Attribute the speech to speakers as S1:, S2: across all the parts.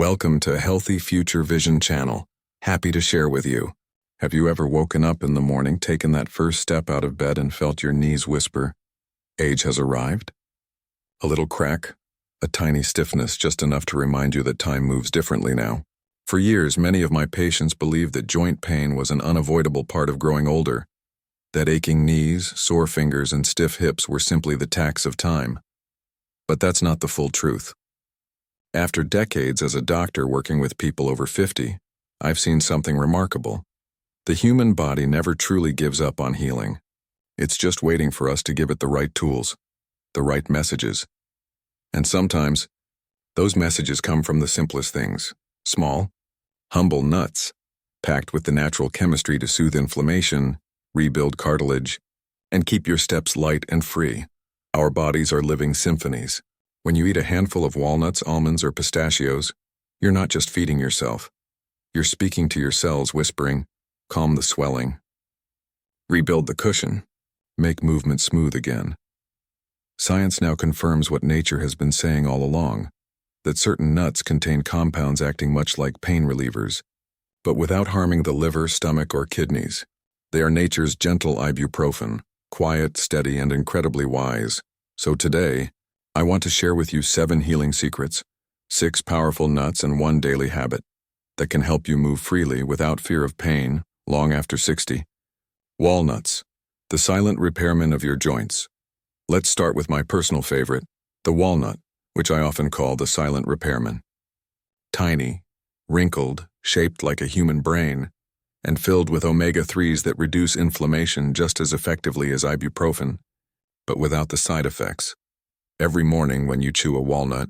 S1: Welcome to Healthy Future Vision channel. Happy to share with you. Have you ever woken up in the morning, taken that first step out of bed and felt your knees whisper, age has arrived? A little crack, a tiny stiffness, just enough to remind you that time moves differently now. For years, many of my patients believed that joint pain was an unavoidable part of growing older, that aching knees, sore fingers, and stiff hips were simply the tax of time. But that's not the full truth. After decades as a doctor working with people over 50, I've seen something remarkable. The human body never truly gives up on healing. It's just waiting for us to give it the right tools, the right messages. And sometimes, those messages come from the simplest things, small, humble nuts, packed with the natural chemistry to soothe inflammation, rebuild cartilage, and keep your steps light and free. Our bodies are living symphonies. When you eat a handful of walnuts, almonds, or pistachios, you're not just feeding yourself. You're speaking to your cells, whispering, calm the swelling, rebuild the cushion, make movement smooth again. Science now confirms what nature has been saying all along, that certain nuts contain compounds acting much like pain relievers, but without harming the liver, stomach, or kidneys. They are nature's gentle ibuprofen, quiet, steady, and incredibly wise. So today, I want to share with you 7 healing secrets, 6 powerful nuts, and 1 daily habit that can help you move freely without fear of pain long after 60. Walnuts, the silent repairman of your joints. Let's start with my personal favorite, the walnut, which I often call the silent repairman. Tiny, wrinkled, shaped like a human brain, and filled with omega-3s that reduce inflammation just as effectively as ibuprofen, but without the side effects. Every morning when you chew a walnut,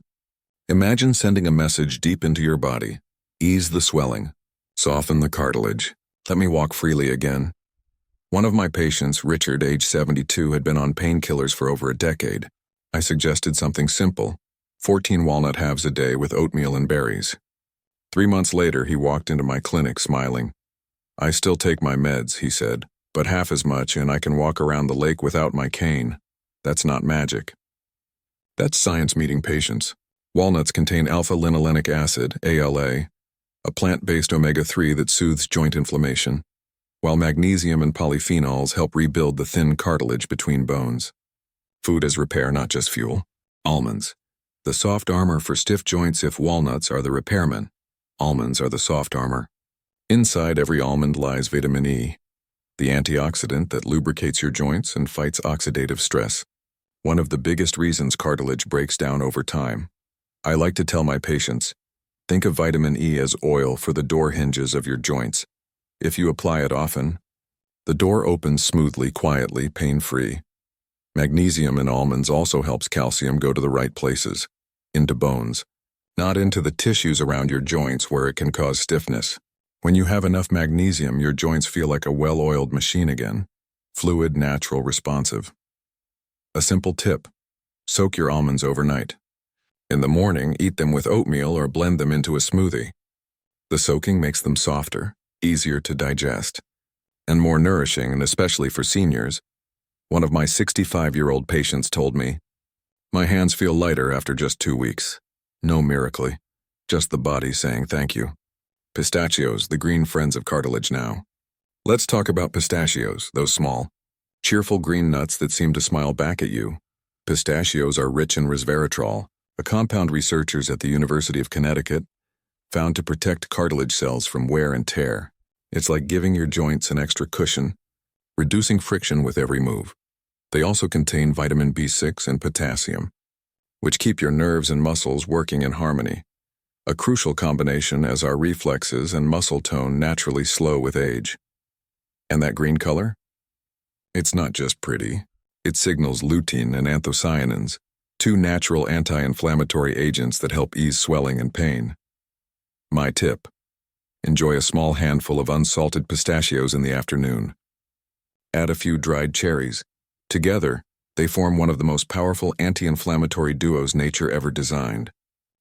S1: imagine sending a message deep into your body. Ease the swelling, soften the cartilage, let me walk freely again. One of my patients, Richard, age 72, had been on painkillers for over a decade. I suggested something simple, 14 walnut halves a day with oatmeal and berries. 3 months later, he walked into my clinic smiling. I still take my meds, he said, but half as much, and I can walk around the lake without my cane. That's not magic. That's science meeting patients. Walnuts contain alpha-linolenic acid, ALA, a plant-based omega-3 that soothes joint inflammation, while magnesium and polyphenols help rebuild the thin cartilage between bones. Food as repair, not just fuel. Almonds, the soft armor for stiff joints. If walnuts are the repairman, almonds are the soft armor. Inside every almond lies vitamin E, the antioxidant that lubricates your joints and fights oxidative stress, one of the biggest reasons cartilage breaks down over time. I like to tell my patients, think of vitamin E as oil for the door hinges of your joints. If you apply it often, the door opens smoothly, quietly, pain-free. Magnesium in almonds also helps calcium go to the right places, into bones, not into the tissues around your joints where it can cause stiffness. When you have enough magnesium, your joints feel like a well-oiled machine again, fluid, natural, responsive. A simple tip, soak your almonds overnight. In the morning, eat them with oatmeal or blend them into a smoothie. The soaking makes them softer, easier to digest, and more nourishing, and especially for seniors. One of my 65-year-old patients told me, my hands feel lighter after just 2 weeks. No miracle, just the body saying thank you. Pistachios, the green friends of cartilage now. Let's talk about pistachios, those small, cheerful green nuts that seem to smile back at you. Pistachios are rich in resveratrol, a compound researchers at the University of Connecticut found to protect cartilage cells from wear and tear. It's like giving your joints an extra cushion, reducing friction with every move. They also contain vitamin B6 and potassium, which keep your nerves and muscles working in harmony, a crucial combination as our reflexes and muscle tone naturally slow with age. And that green color? It's not just pretty. It signals lutein and anthocyanins, 2 natural anti-inflammatory agents that help ease swelling and pain. My tip: enjoy a small handful of unsalted pistachios in the afternoon. Add a few dried cherries. Together, they form one of the most powerful anti-inflammatory duos nature ever designed.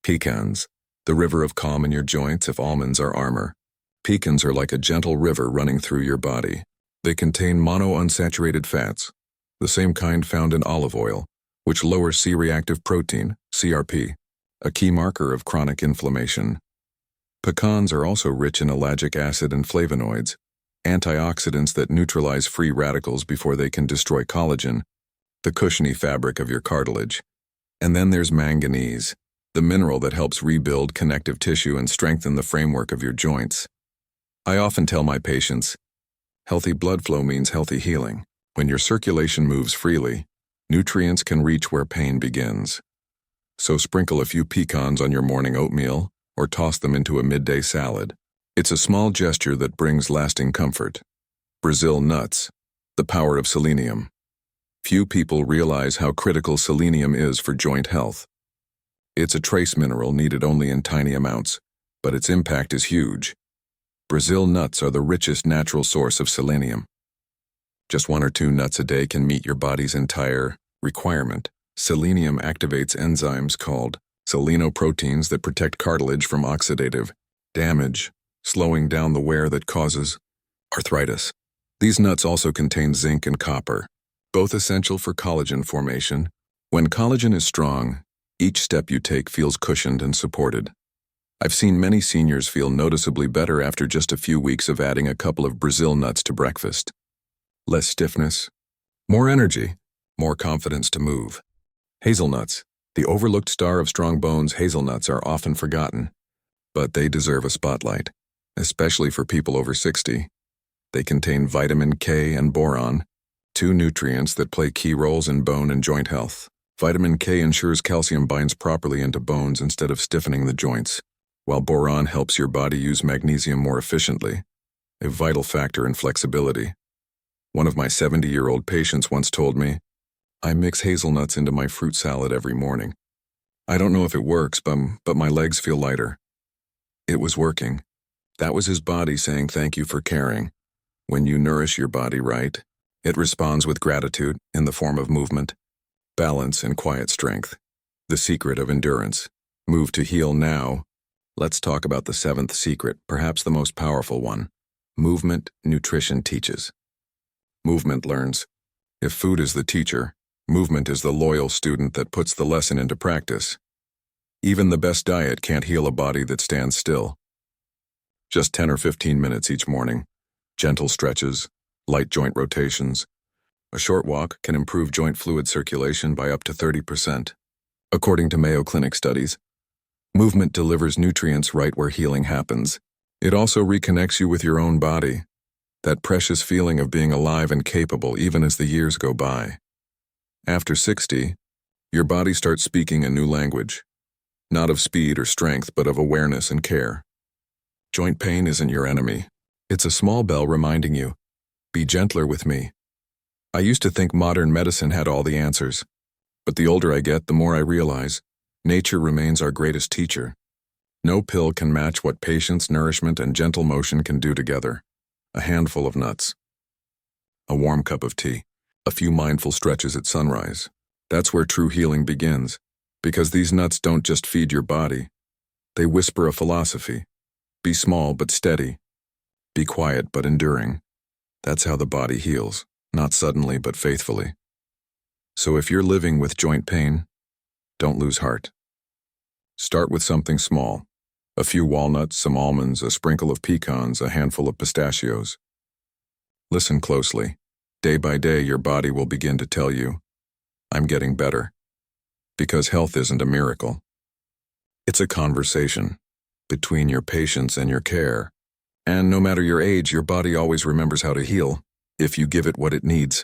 S1: Pecans, the river of calm in your joints. If almonds are armor, pecans are like a gentle river running through your body. They contain monounsaturated fats, the same kind found in olive oil, which lowers C-reactive protein, CRP, a key marker of chronic inflammation. Pecans are also rich in ellagic acid and flavonoids, antioxidants that neutralize free radicals before they can destroy collagen, the cushiony fabric of your cartilage. And then there's manganese, the mineral that helps rebuild connective tissue and strengthen the framework of your joints. I often tell my patients, healthy blood flow means healthy healing. When your circulation moves freely, nutrients can reach where pain begins. So sprinkle a few pecans on your morning oatmeal or toss them into a midday salad. It's a small gesture that brings lasting comfort. Brazil nuts, the power of selenium. Few people realize how critical selenium is for joint health. It's a trace mineral needed only in tiny amounts, but its impact is huge. Brazil nuts are the richest natural source of selenium. Just 1 or 2 nuts a day can meet your body's entire requirement. Selenium activates enzymes called selenoproteins that protect cartilage from oxidative damage, slowing down the wear that causes arthritis. These nuts also contain zinc and copper, both essential for collagen formation. When collagen is strong, each step you take feels cushioned and supported. I've seen many seniors feel noticeably better after just a few weeks of adding a couple of Brazil nuts to breakfast. Less stiffness, more energy, more confidence to move. Hazelnuts, the overlooked star of strong bones. Hazelnuts are often forgotten, but they deserve a spotlight, especially for people over 60. They contain vitamin K and boron, 2 nutrients that play key roles in bone and joint health. Vitamin K ensures calcium binds properly into bones instead of stiffening the joints, while boron helps your body use magnesium more efficiently, a vital factor in flexibility. One of my 70-year-old patients once told me, "I mix hazelnuts into my fruit salad every morning. I don't know if it works, but my legs feel lighter." It was working. That was his body saying thank you for caring. When you nourish your body right, it responds with gratitude in the form of movement, balance, and quiet strength. The secret of endurance. Move to heal now. Let's talk about the 7th secret, perhaps the most powerful one. Movement nutrition teaches. Movement learns. If food is the teacher, movement is the loyal student that puts the lesson into practice. Even the best diet can't heal a body that stands still. Just 10 or 15 minutes each morning. Gentle stretches, light joint rotations. A short walk can improve joint fluid circulation by up to 30%. According to Mayo Clinic studies, movement delivers nutrients right where healing happens. It also reconnects you with your own body, that precious feeling of being alive and capable even as the years go by. After 60, your body starts speaking a new language, not of speed or strength, but of awareness and care. Joint pain isn't your enemy. It's a small bell reminding you, be gentler with me. I used to think modern medicine had all the answers, but the older I get, the more I realize, nature remains our greatest teacher. No pill can match what patience, nourishment, and gentle motion can do together. A handful of nuts, a warm cup of tea, a few mindful stretches at sunrise. That's where true healing begins, because these nuts don't just feed your body. They whisper a philosophy. Be small but steady. Be quiet but enduring. That's how the body heals, not suddenly but faithfully. So if you're living with joint pain, don't lose heart. Start with something small. A few walnuts, some almonds, a sprinkle of pecans, a handful of pistachios. Listen closely. Day by day, your body will begin to tell you, I'm getting better. Because health isn't a miracle. It's a conversation between your patience and your care. And no matter your age, your body always remembers how to heal if you give it what it needs.